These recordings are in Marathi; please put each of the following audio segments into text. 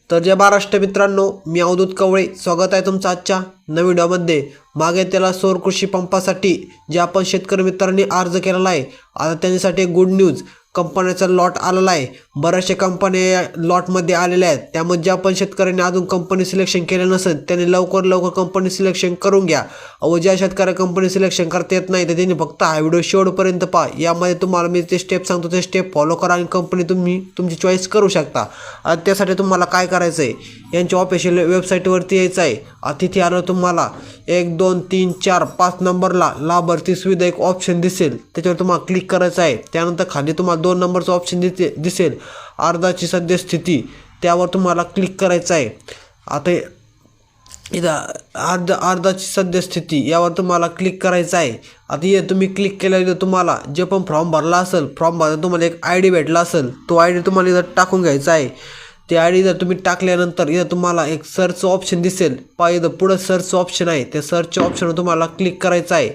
तर जय महाराष्ट्र मित्रांनो, मी अवधूत कवळे स्वागत आहे तुमचं आजच्या नवीन व्हिडिओमध्ये। मागे त्याला सौर कृषी पंपासाठी जे आपण शेतकरी मित्रांनी अर्ज केलेला आहे, आता त्यांच्यासाठी गुड न्यूज, कंपन्याचा लॉट आलेला आहे। बऱ्याचशा कंपन्या लॉटमध्ये आलेल्या आहेत, त्यामुळे ज्या पण शेतकऱ्यांनी अजून कंपनी सिलेक्शन केलं नसेल त्यांनी लवकर कंपनी सिलेक्शन करून घ्या। व ज्या शेतकऱ्या कंपनी सिलेक्शन करता येत नाही तर त्यांनी फक्त हा व्हिडिओ शेवटपर्यंत पहा। यामध्ये तुम्हाला मी ते स्टेप सांगतो, ते स्टेप फॉलो करा आणि कंपनी तुम्ही तुमची चॉईस करू शकता। आणि त्यासाठी तुम्हाला काय करायचं आहे, यांच्या ऑफिशियल वेबसाईटवरती यायचं आहे। तिथे आलं तुम्हाला 1 2 3 4 5 नंबरला लाभार्थी सुविधा एक ऑप्शन दिसेल, त्याच्यावर तुम्हाला क्लिक करायचं आहे। त्यानंतर खाली तुम्हाला 2 नंबरचं ऑप्शन दिसेल, अर्जाची सद्यस्थिती, त्यावर तुम्हाला क्लिक करायचं आहे। आता इथं अर्जाची सद्यस्थिती यावर तुम्हाला क्लिक करायचं आहे। आता हे तुम्ही क्लिक केल्यावर तुम्हाला जे पण फॉर्म भरला असेल, फॉर्म भरताना तुम्हाला एक ID भेटला असेल, तो ID तुम्हाला इथं टाकून घ्यायचा आहे। ते ID जर तुम्ही टाकल्यानंतर इथं तुम्हाला एक सर्च ऑप्शन दिसेल, इथं पुढं सर्च ऑप्शन आहे, त्या सर्च ऑप्शनवर तुम्हाला क्लिक करायचं आहे।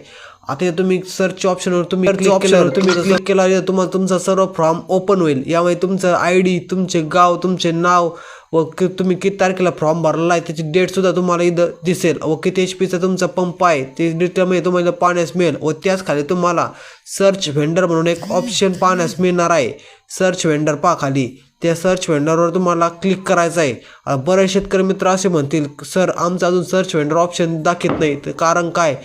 आता तुम्ही सर्च ऑप्शनवर तुम्ही क्लिक केल्यावर तुम्हाला तुमचा सर्व फॉर्म ओपन होईल। यामध्ये तुमचं ID, तुमचे गाव, तुमचे नाव व तुम्ही किती तारखेला फॉर्म भरला आहे त्याची डेटसुद्धा तुम्हाला इथं दिसेल, व किती HP चा तुमचा पंप आहे ते डिटेलमध्ये तुम्हाला पाहण्यास मिळेल। व त्याच खाली तुम्हाला सर्च व्हेंडर म्हणून एक ऑप्शन पाहण्यास मिळणार आहे। सर्च व्हेंडर पहा खाली, त्या सर्च व्हेंडरवर तुम्हाला क्लिक करायचं आहे। बरेच शेतकरी मित्र असे म्हणतील, सर आमचं अजून सर्च व्हेंडर ऑप्शन दाखवत नाही, तर कारण काय,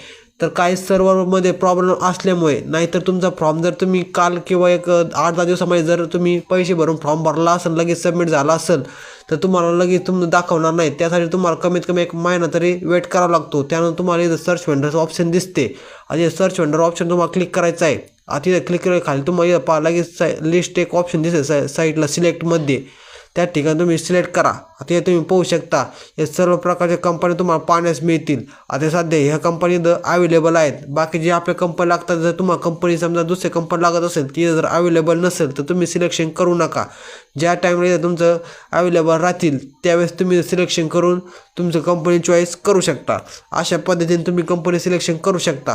तर काही सर्व्हरमध्ये प्रॉब्लेम असल्यामुळे, नाहीतर तुमचा फॉर्म जर तुम्ही काल किंवा एक 8-10 दिवसामध्ये जर तुम्ही पैसे भरून फॉर्म भरला असेल, लगेच सबमिट झाला असेल, तर तुम्हाला लगेच तुम्ही दाखवणार नाही। त्यासाठी तुम्हाला कमीत कमी 1 महिना तरी वेट करावा लागतो। त्यानंतर तुम्हाला इथं सर्च व्हेंडरचं ऑप्शन दिसते, आणि सर्च व्हेंडर ऑप्शन तुम्हाला क्लिक करायचं आहे। आता इथं क्लिक केलं खाली तुम्हाला इथं लगेच लिस्ट एक ऑप्शन दिसेल साईडला सिलेक्टमध्ये, त्या ठिकाणी तुम्ही सिलेक्ट करा। आता हे तुम्ही पाहू शकता, हे सर्व प्रकारच्या कंपन्या तुम्हाला पाहण्यास मिळतील। आता सध्या ह्या कंपनी अवेलेबल आहेत, बाकी जे आपल्या कंपनी लागतात, जर तुम्हाला कंपनी समजा दुसरी कंपनी लागत असेल, ती जर अवेलेबल नसेल तर तुम्ही सिलेक्शन करू नका। ज्या टाईमला तुमचं अवेलेबल राहतील त्यावेळेस तुम्ही सिलेक्शन करून तुमचं कंपनी चॉईस करू शकता। अशा पद्धतीने तुम्ही कंपनी सिलेक्शन करू शकता।